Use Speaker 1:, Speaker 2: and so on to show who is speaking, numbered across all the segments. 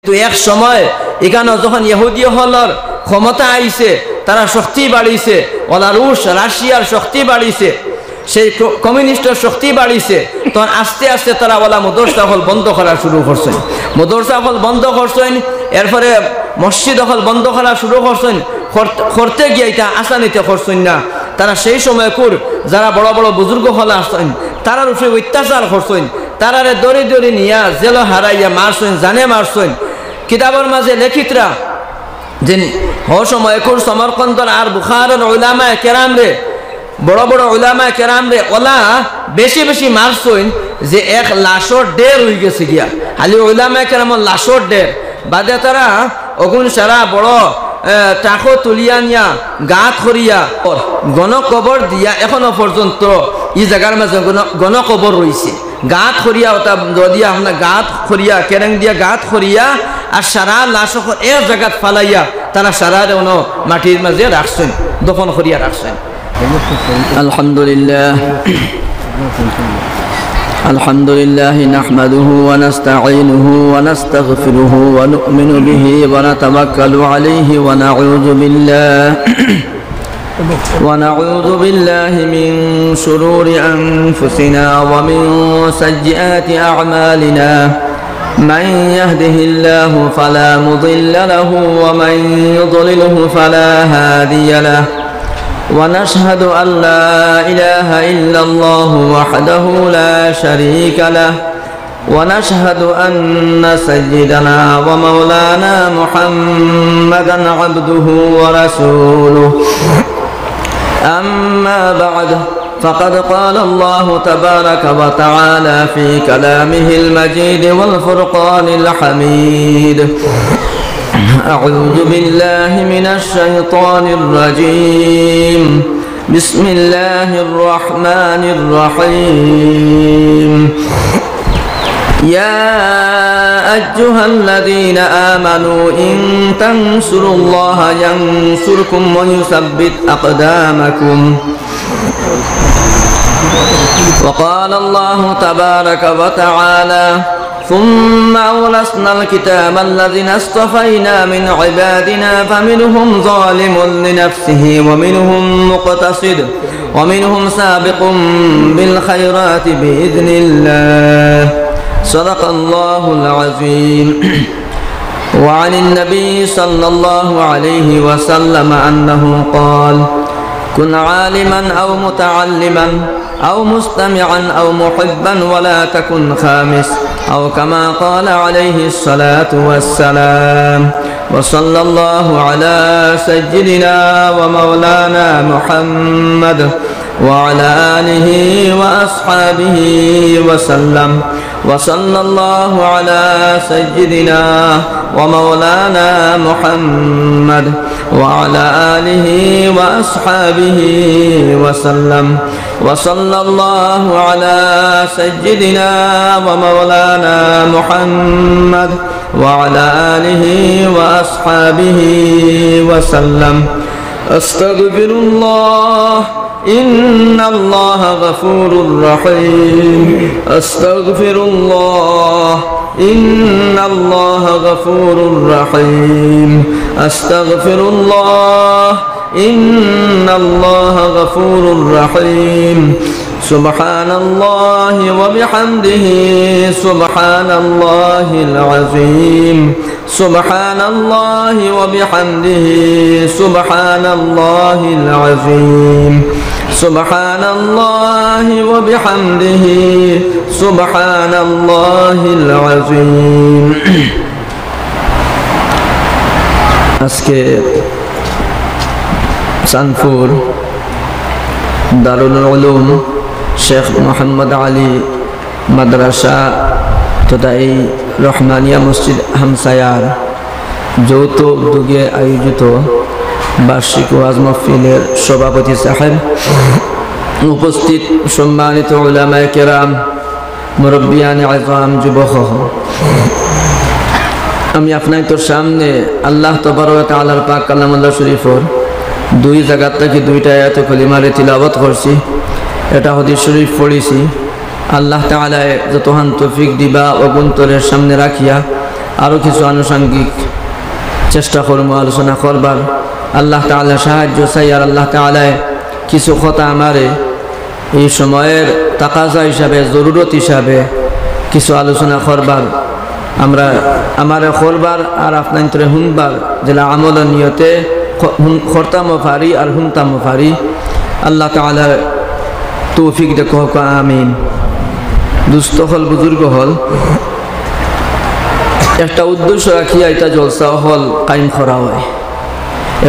Speaker 1: তো এক সময় এখানে যখন ইহুদি হলর ক্ষমতা আইছে, তারা শক্তি বাড়িছে, ওলা রুশ রাশিয়ার শক্তি বাড়িছে, সেই কমিউনিস্টের শক্তি বাড়িছে, তখন আস্তে আস্তে তারা ওলা মদরসা হল বন্ধ করা শুরু করছেন। মদরসা হল বন্ধ করছেন, এরপরে মসজিদ হল বন্ধ করা শুরু করছেন। করতে গিয়ে এটা আসানিতে করছেন না, তারা সেই সময় যারা বড় বড় বুজুর্গ হল আসছেন তারার উপরে অত্যাচার করছেন, তারারে দড়ি দড়ি নিয়া জেল হারাইয়া মারছেন, জানে মারছেন। কিতাবের মাঝে লেখিতরা যে সময় সমরকন্দর আর বুখারের উলামায়ে কেরাম রে, বড় বড় উলামায়ে কেরাম রে ওলা বেশি বেশি মারছেন যে এক লাশর ডের হয়ে গেছে গিয়া, খালি উলামায়ে কেরামের লাশর ডের বাদে তারা অগুন সারা বড় টাকো তুলিয়া নিয়া গাত করিয়া গণকবর দিয়া এখনো পর্যন্ত এই জায়গার মাঝে গণকবর রয়েছে। গাত করিয়া ওটা দিয়া আপনার গাত করিয়া কেরেং দিয়া গাত করিয়া আর সারা লাশ এক জায়গাত ফালাইয়া তারা সারা মাটির মাঝে রাখছেন, দফন করিয়া রাখছেন। আলহামদুলিল্লাহ الحمد لله نحمده ونستعينه ونستغفره ونؤمن به ونتوكل عليه ونعوذ بالله من شرور أنفسنا ومن سيئات أعمالنا، من يهده الله فلا مضل له ومن يضلله فلا هادي له، ونشهد أن لا إله إلا الله وحده لا شريك له، ونشهد أن سيدنا ومولانا محمدا عبده ورسوله. أما بعد فقد قال الله تبارك وتعالى في كلامه المجيد والفرقان الحميد: أعوذ بالله من الشيطان الرجيم، بسم الله الرحمن الرحيم. يا أيها الذين آمنوا إن تنصروا الله ينصركم ويثبت أقدامكم. وقال الله تبارك وتعالى: ثم أورثنا الكتاب الذين اصطفينا من عبادنا فمنهم ظالم لنفسه ومنهم مقتصد ومنهم سابق بالخيرات بإذن الله. صدق الله العظيم. وعن النبي صلى الله عليه وسلم أنه قال: كن عالما أو متعلما أو مستمعا أو محبا ولا تكن خامس، أو كما قال عليه الصلاة والسلام. وصلى الله على سيدنا ومولانا محمد وعلى آله وأصحابه وسلم. وصلى الله على سيدنا ومولانا محمد وعلى آله وأصحابه وسلم. وصلى الله على سيدنا ومولانا محمد وعلى آله وأصحابه وسلم. أستغفر الله إن الله غفور رحيم. أستغفر الله إن الله غفور رحيم. أستغفر الله إن الله غفور رحيم. سبحان الله وبحمده سبحان الله العظيم. سبحان الله وبحمده سبحان الله العظيم. سبحان الله وبحمده سبحان الله العظيم. আজকে সানপুর দারুল উলুম শেখ মোহাম্মদ আলী মাদ্রাসা তথা এই রহমানিয়া মসজিদ হামসায়ার যৌথ উদ্যোগে আয়োজিত বার্ষিক ওয়াজ মাহফিলের সভাপতি সাহেব, উপস্থিত সম্মানিত উলামায়ে কেরাম, মুরব্বিয়ানে আযম, যুবক, আমি আপনাদের সামনে আল্লাহ তাবারক ওয়া তাআলার পাক কালামুল্লাহ শরীফের দুই জায়গা থেকে দুইটা আয়াতে কালিমারে তিলাওয়াত করছি। এটা হাদিস শরীফ পড়েছি। আল্লাহ তাআলা যতহান তৌফিক দিবা অগুন্তরের সামনে রাখিয়া আরও কিছু আনুষঙ্গিক চেষ্টা করবো আলোচনা করবার। আল্লাহ তাআলা সাহায্য চাই। আর আল্লাহ তাআলায় কিছু কথা আমারে এই সময়ের তাকাজা হিসাবে, জরুরত হিসাবে কিছু আলোচনা করবার, আমরা আমারে করবার আর আপনার শুনবার যেটা আমল নিয়তে করতামও পারি আর শুনতামও পারি। আল্লাহ তাআলা তৌফিক দেখো, আমিন। দুস্থ হল, বুজুর্গ হল, একটা উদ্দেশ্য রাখিয়া এটা জলসা হল কায়েম করা হয়।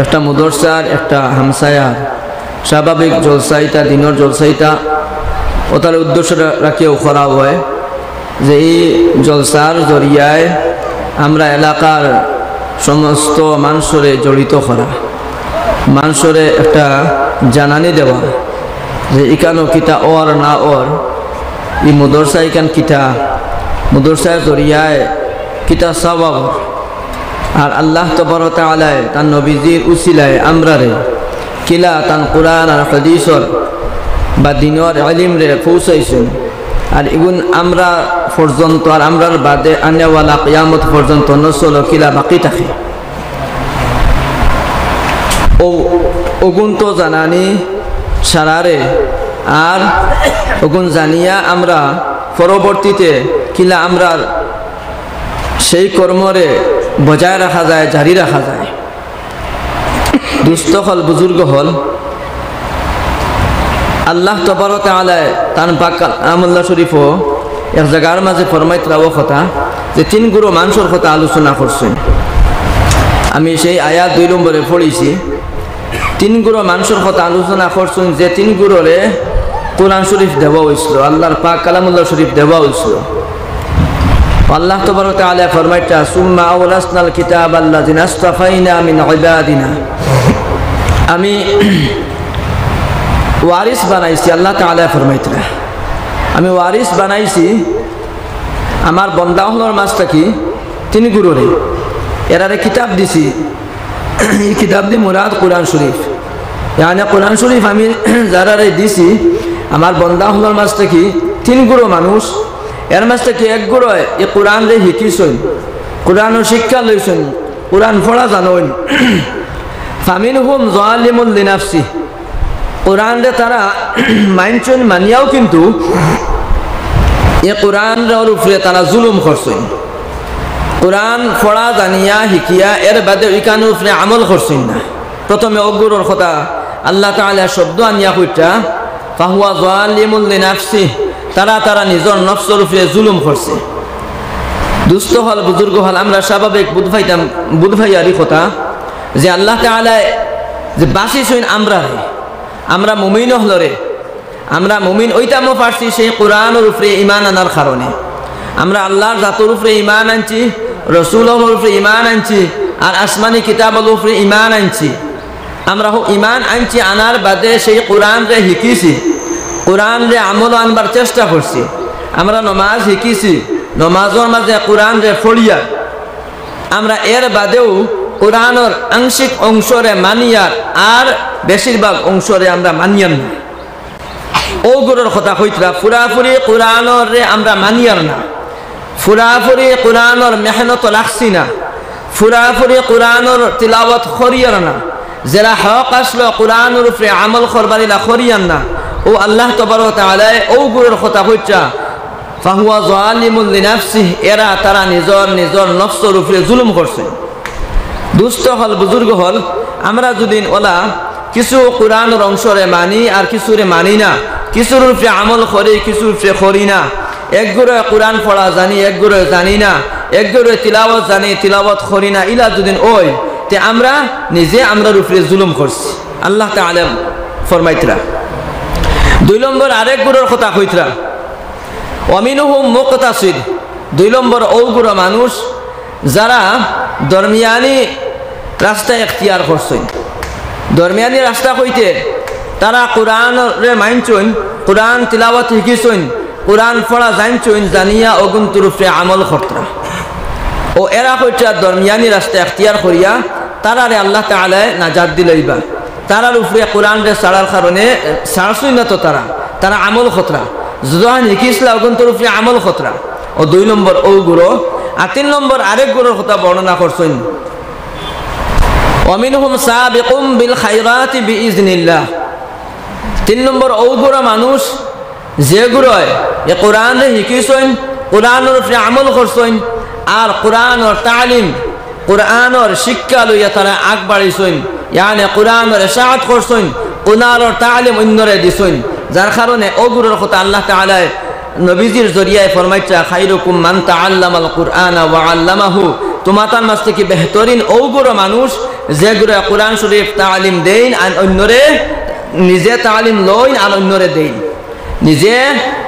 Speaker 1: একটা মুদরসার, একটা হামসায়ার স্বাভাবিক জলসা, এটা দিনের জলসা, এটা ওটার উদ্দেশ্য রাখিয়াও করা হয় যে এই জলসার জরিয়ায় আমরা এলাকার সমস্ত মানুষরে জড়িত করা, মানুষরে একটা জানানি দেওয়া যে ইকানো কিতা ওর না ওর, এই মুদরসা ইকান কিতা, মুদরসার জরিয়ায় কিতা সওয়াব। আর আল্লাহ তাবারক ওয়া তাআলা তার নবীজির উসিলায় আমরারে কিলা তান কুরআন আর হাদিসর বা দিনের ইলম রে পৌঁছাইছেন। আর এগুন আমরা পর্যন্ত আর আমরার বাদে আনেওয়ালা কিয়ামত পর্যন্ত নসল কিলা বাকি থাকে। ও ওগুন তো জানানি সারারে, আর ওগুন জানিয়া আমরা পরবর্তীতে কিলা আমরার সেই কর্মরে বজায় রাখা যায়, জারি রাখা যায়। দুস্থ হল, বুজুর্গ হল, আল্লাহ তাবারক ওয়া তাআলা তান পাক কালামুল্লাহ শরীফও এক জায়গার মাঝে ফরমাইত রাও কথা যে তিন গুরু মানুষের কথা আলোচনা করছেন। আমি সেই আয়াত 2 নম্বরে পড়েছি। তিন গুরু মানুষের কথা আলোচনা করছেন যে তিন গুরুরে কোরআন শরীফ দেওয়া হয়েছিল, আল্লাহর পাক কালামুল্লাহ শরীফ দেওয়া হয়েছিল। আল্লাহ তাবারক ওয়া তাআলা ফরমাইতা সুম্মা আওরাসনাল কিতাবাল্লাযিনা আসতাফাইনা মিন ইবাদিনা, আমি ওয়ারিস বানাইছি। আল্লাহ তাআলা ফরমাইতা আমি ওয়ারিস বানাইছি আমার বন্দাহলর মাঝ থাকি তিন গুরুরে, এরারে কিতাব দিছি। এই কিতাব দি মুরাদ কোরআন শরীফ, মানে কোরআন শরীফ আমি যারারে দিছি আমার বন্দাহলর মাঝ থাকি তিন গুরু মানুষ, এর মাঝ থেকে এক গুরু এই কোরআন রে শিকিছেন, কোরআনের শিক্ষা লইছেন, কোরআন পড়া জানেন। ফামিনহুম যালিমুন লিনাফসি, কোরআন রে তারা মানছেন, মানিয়াও কিন্তু এই কোরআনের উপরে তারা জুলুম করছেন। কোরআন পড়া জানিয়া শিকিয়া এর বাদে ইকানের উপরে আমল করছেন না। প্রথমে অগুরুর কথা আল্লাহ তাআলা শব্দ আনিয়া কইতা ফাহুয়া যালিমুন লিনাফসি, তারা নিজের নফসের উপরে জুলুম করছে। দুস্থ হল, বুজুর্গ হল, আমরা স্বাভাবিক বুধভাইয়ারি কথা যে আল্লাহ তাআলা যে বাঁচিছেন আমরা মুমিন হলরে, আমরা মুমিন ওইটামো পারছি সেই কোরআনের উপরে ঈমান আনার কারণে। আমরা আল্লাহর জাতের উপরে ঈমান আনছি, রাসূলের উপরে ঈমান আনছি, আর আসমানি কিতাবের উপরে ঈমান আনছি। আমরা ঈমান আনছি, আনার বাদে সেই কোরআন রে শিকিছি, কোরআন রে আমল আনবার চেষ্টা করছি। আমরা নমাজ শিকিছি, নমাজের মাঝে কোরআন রে পড়িয়া আমরা এর বাদেও কোরআনের আংশিক অংশরে মানিয়ার আর বেশিরভাগ অংশরে আমরা মানিয়ার না। ও গুরুর কথা কইতরা পুরাপুরি কোরআনের রে আমরা মানিয়ার না, পুরাপুরি কোরআনের মেহনত লাগছি না, পুরাপুরি কোরআনের তিলাওয়াত করিয়ার না। যারা হক আসলো কোরআনের উপরে আমল করবারিলা করিয়ার না, ও আল্লাহ তাবারক ওয়া তাআলা ও গুরুর কথা কইতা ফাহুয়া যালিমুন লিনাফসিহি, এরা তারা নিজের নফসের উপরে জুলুম করছে। দুস্থ হল, বুজুর্গ হল, আমরা যদি ওলা কিছু কোরআনের অংশরে মানি আর কিছুরে মানি না, কিছুর উপরে আমল করি, কিছুর উপরে করি না। এক গুরু কোরআন পড়া জানি, এক গুরু জানি না, এক গুরু তিলাওয়াত জানি, তিলাওয়াত করি না। ইলা যদি ওই তে আমরা নিজে আমরার উপরে জুলুম করছি। আল্লাহ তাআলা ফরমাইতরা 2 নম্বর আরেক গুরুর কথা কইতরা ওয়ামিনহুম মুকতাসিদ, 2 নম্বর ও গুরু মানুষ যারা দরমিয়ানি রাস্তা এখতিয়ার করছেন। দরমিয়ানি রাস্তা কইতে তারা কোরআন রে মানছেন, কোরআন তিলাওয়াত শিখিছেন, কোরআন পড়া জানছেন, জানিয়া অগুন্তুর উপরে আমল করতরা। ও এরা কইটা দরমিয়ানি রাস্তা এখতিয়ার করিয়া তারারে আল্লাহ তাআলা নাজাত দিলাইবা। তারার উপরে কোরআন রে ছাড়ার কারণে ছাড়ছই না, তো তারা আমল খতরা যখন শিখিসলা অগুন্তুর উপরে আমল খতরা। ও 2 নম্বর ও গুরু আর 3 নম্বর আরেক গুরুর কথা বর্ণনা করছেন ওয়ামিনহুম সাবিকুম বিল খায়রাতি বিইজনিল্লাহ 3 নম্বর ও গুরু মানুষ যে গুরুয় এ কোরআন শিকিছেন কোরআনের উপরে আমল করছেন আর কোরআনের তালিম কোরআনের শিক্ষা লইয়া তারা আগ বাড়িছেন ইয়ানি কোরআনের ইশাআত করছেন কোরআনের তালিম অন্যরে দিছেন যার কারণে ও গুরুর কথা আল্লাহ তাআলা নবীজির জরিয়ায় ফরমাইছে খায়রুকুম মান তাআল্লামাল কুরআনা ওয়া আল্লামাহু তোমাদের মাঝ থেকে বেহতরিন ও গুরু মানুষ যে গুরু কোরআন শরীফ তালিম দেন আর অন্যরে নিজে তালিম লইন আর অন্যরে দেন নিজে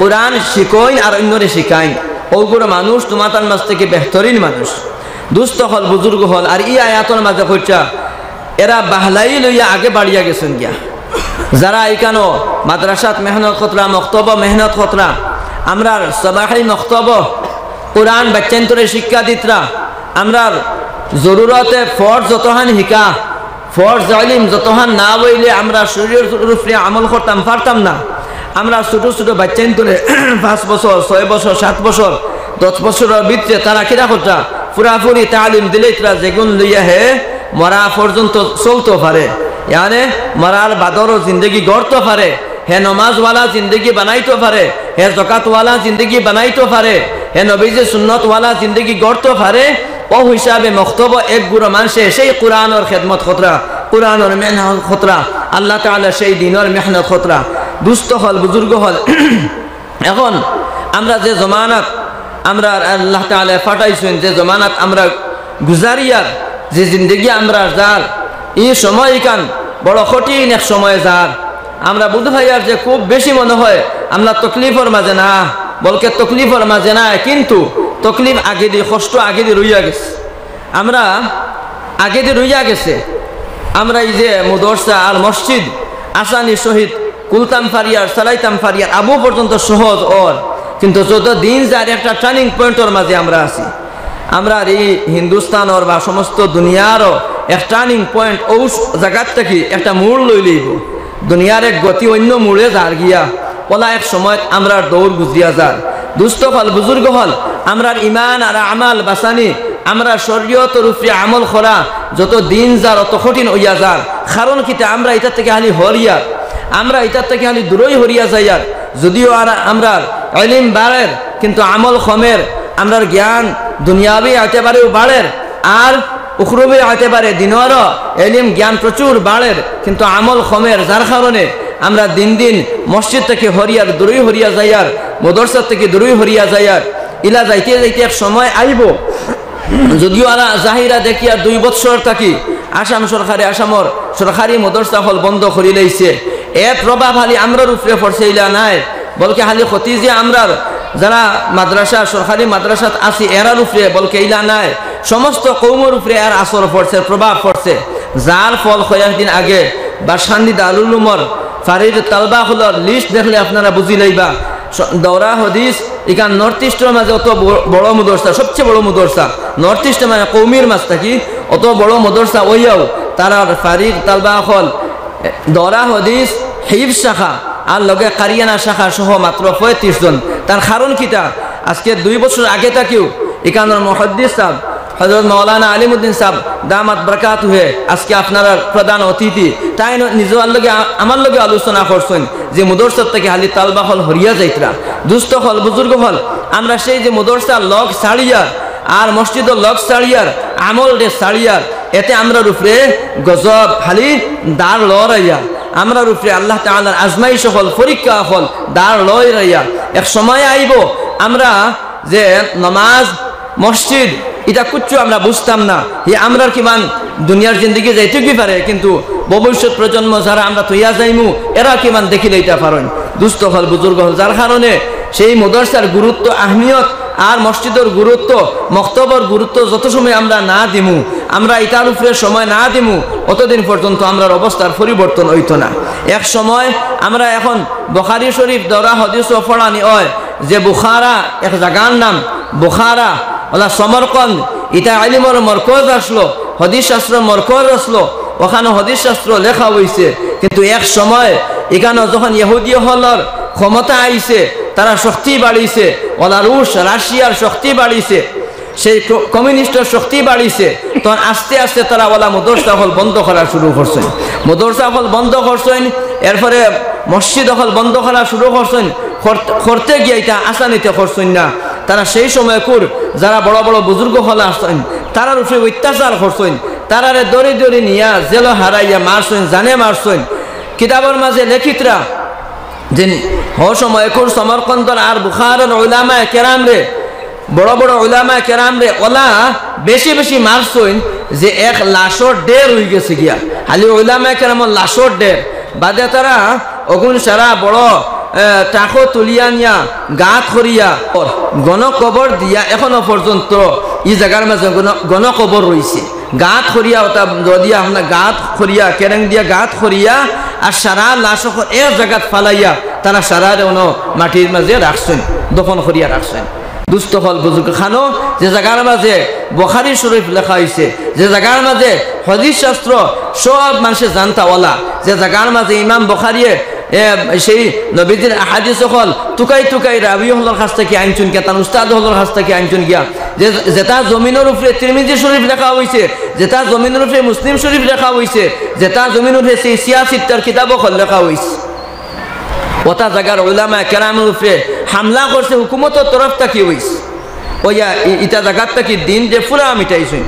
Speaker 1: কোরআন শিখাইন আর অন্যরে শিখাইন ও গুরু মানুষ তোমাদের মাঝ থেকে বেহতরিন মানুষ দুস্থ হল বুজুর্গ হল আর এই আয়াতের মাঝে কইছা এরা বাহলাই লইয়া আগে বাড়িয়া গেছেন গিয়া যারা এখানো মাদ্রাসাত মেহনত খতরা মক্তব মেহনত খতরা আমরা সবাই মক্তব কোরআন বাচ্চান্তরে শিক্ষা দিতরা আমরা জরুরতে ফরজ যতহান শিকা ফরজ ইলম যতহান না বইলে আমরা শরীরের উপরে আমল করতাম পারতাম না আমরা ছোট ছোট বাচ্চান্তরে 5 বছর 6 বছর 7 বছর 10 বছরের ভিতরে তারা কিরা করতা পুরাপুরি তালিম দিলে তারা যেগুন লইয়া হে মরা পর্যন্ত চলতে পারে यानी मरार बादरो जिंदगी गढ़ते पारे हे नमाज वाला जिंदगी बनाइते पारे हे ज़कात वाला जिंदगी बनाइते पारे हे नबीजी सुन्नत वाला जिंदगी गढ़ते पारे ओ हिसाबे मख्तब एक गुरु मानसे সেই কুরআন और खिदमत खतरा कुरान और मेहनत खतरा अल्लाह ताआला সেই দিন और मेहनत खतरा दुस्त हल बुजुर्ग हल এখন আমরা যে জমানাত আমরা আল্লাহ তাআলা পাঠাইছেন যে জমানাত আমরা গুজারিয়ার যে জিন্দেগি আমরা যার এই সময় কান বড় কঠিন এক সময় যার আমরা বুঝ ভাইয়ার যে খুব বেশি মনে হয় আমরা তকলিফের মাঝে না বলকে তকলিফের মাঝে না কিন্তু তকলিফ আগে দিয়ে কষ্ট আগে দিয়ে রইয়া গেছে আমরা আগে দিয়ে রইয়া গেছে আমরা এই যে মাদ্রাসা আর মসজিদ আসানি শহীদ কুলতাম ফারিয়ার সালাইতাম ফারিয়ার আবু পর্যন্ত সহজ ওর কিন্তু যত দিন যার একটা টার্নিং পয়েন্টের মাঝে আমরা আছি আমরা এই হিন্দুস্তানের বা সমস্ত দুনিয়ারও এক টার্নিং পয়েন্ট ও জায়গার থেকে একটা মোড় লই লইব দুনিয়ার এক গতি অন্য মোড়ে যার গিয়া ওলা এক সময় আমরা দৌড় গুজিয়া যার দুস্থ হল বুজুর্গ হল আমরা ইমান আর আমাল বাসানি আমরা শরীয়তের উপরে আমল করা যত দিন যার অত কঠিন হইয়া যার কারণ কিতা আমরা এটার থেকে খালি হরিয়া আমরা এটার থেকে খালি দূরই হরিয়া যাইয়ার যদিও আর আমরা ইলম বাড়ের কিন্তু আমল কমের আমরা জ্ঞান দুনিয়াবি একেবারেও বাড়ের আর উখরুবি একেবারে দিনেরও ইলম জ্ঞান প্রচুর বাড়ের কিন্তু আমল কমের যার কারণে আমরা দিন দিন মসজিদ থেকে হরিয়ার দূরই হরিয়া যাইয়ার মাদ্রাসা থেকে দূরই হরিয়া যাইয়ার ইলা যাইতে যাইতে এক সময় আইব যদিও আরা জাহিরা দেখি আর 2 বছর থাকি আসাম সরকারে আসামর সরকারি মাদ্রাসা হল বন্ধ করি লাইছে এ প্রভাব হালি আমরার উপরে পড়ছে ইলা নাই বলকে হালি ক্ষতি যে আমরার যারা মাদ্রাসা সরকারি মাদ্রাসাত আছে এরার উপরে বলকে ইলা নাই সমস্ত কৌমের উপরে আর আসর পড়ছে প্রভাব পড়ছে যার ফল কয়েকদিন আগে বাসান্দি দারুল উলুমর ফারিদ তালবা হলর লিস্ট দেখলে আপনারা বুঝি লইবা দৌরা হদিস এখান নর্থ ইস্টের মাঝে অত বড় মাদ্রাসা সবচেয়ে বড় মাদ্রাসা নর্থ ইস্টে মানে কৌমির মাঝ থাকি অত বড় মাদ্রাসা ওইয়াও তারা ফারিদ তালবা হল দৌরা হদিস হিফজ শাখা আর লগে কারিয়ানা শাখা সহ মাত্র 35 জন তার কারণ কিটা আজকে 2 বছর আগে থাকেও এখানের মুহাদ্দিস সাহেব হযরত মাওলানা আলিমউদ্দিন সাহেব দামাত বরকাতু হে আজকে আপনারা প্রধান অতিথি তাই নিজের লগে আমার লগে আলোচনা করছেন যে মাদ্রাসা থেকে হালি তালবা হল হরিয়া যাইতরা দুস্থ হল বুজুর্গ হল আমরা সেই যে মাদ্রাসার লগ সাড়িয়ার আর মসজিদের লগ সাড়িয়ার আমল রে সাড়িয়ার এতে আমরা উপরে গজব হালি দার লড়াইয়া আমরা উপরে আল্লাহ তাআলার আজমাইশ হল পরীক্ষা হল দার লড়াইয়া এক সময় আইব আমরা যে নামাজ মসজিদ এটা কুচ্ছু আমরা বুঝতাম না আমরা কিমান দুনিয়ার জিন্দগি যাইতে কি পারে কিন্তু ভবিষ্যৎ প্রজন্ম যারা আমরা তৈয়া যাইমু এরা কিমান দেখি লইতে পারেন দুস্থ হল বুজুর্গ হল যার কারণে সেই মাদ্রাসার গুরুত্ব আহমিয়ত আর মসজিদের গুরুত্ব মক্তবর গুরুত্ব যত সময় আমরা না দিমু আমরা এটার উপরে সময় না দিমু অতদিন পর্যন্ত আমরার অবস্থার পরিবর্তন হইতো না এক সময় আমরা এখন বুখারী শরীফ দরা হাদিস ও পড়ানি হয় যে বুখারা এক জায়গার নাম বুখারা ওলা সমরকন্দ এটা ইলমের মরকজ আসলো হাদিস শাস্ত্র মরকজ আসলো ওখানে হাদিস শাস্ত্র লেখা হইছে কিন্তু এক সময় এখানে যখন ইহুদি হলর ক্ষমতা আইছে তারা শক্তি বাড়িছে ওলা রুশ রাশিয়ার শক্তি বাড়িছে সেই কমিউনিস্টের শক্তি বাড়িছে, তখন আস্তে আস্তে তারা ওলা মদরসা হল বন্ধ করা শুরু করছেন। মদরসা হল বন্ধ করছেন, এরপরে মসজিদ হল বন্ধ করা শুরু করছেন। করতে গিয়ে এটা আসানিতে করছেন না, তারা সেই সময় যারা বড় বড় বুজুর্গ হল আসছেন তারার উপরে অত্যাচার করছেন, তারারে দড়ি দড়ি নিয়া জেল হারাইয়া মারছেন, জানে মারছেন। কিতাবের মাঝে লেখিতরা যে সময় সমরকন্দর আর বুখারের উলামায়ে কেরাম রে, বড় বড় উলামায়ে কেরাম রে ওলা বেশি বেশি মারছেন যে এক লাশর ডের হয়ে গেছে গিয়া, খালি উলামায়ে কেরামর লাশর ডের বাদে তারা অগুন সারা বড় টাকো তুলিয়া নিয়া গাত করিয়া গণকবর দিয়া এখনো পর্যন্ত এই জায়গার মাঝে গণকবর রয়েছে। গাত করিয়া ওটা দিয়া আপনার গাত করিয়া কেরেং দিয়া গাত করিয়া আর সারা লাশ এক জায়গাত ফালাইয়া তারা সারা মাটির মাঝে রাখছেন, দফন করিয়া রাখছেন। দুস্থ হল বুজুর্গ খানো যে জায়গার মাঝে বুখারী শরীফ লেখা হয়েছে, যে জায়গার মাঝে হাদিস শাস্ত্র সব মানুষের জানতাওয়ালা, যে জায়গার মাঝে ইমাম বুখারী সেই নবীদের হাদিস হল টুকাই টুকাই রাবি হলর কাছ থেকে আনছুন গিয়া, তার উস্তাদ হলর কাছ থেকে আনছুন গিয়া, যে যেটা জমিনের উপরে তিরমিজি শরীফ লেখা হয়েছে, যেটা জমিনের উপরে মুসলিম শরীফ লেখা হয়েছে, যেটা জমিনের উপরে সেই সিয়াসিত্তার কিতাবও হল লেখা হয়েছে। ওটা জায়গার উলামায়ে কেরামের উপরে হামলা করছে হুকুমতের তরফ থেকে হয়েছে। ওইয়া ইটা জায়গার থেকে দিন যে পুরা মিটাইছেন।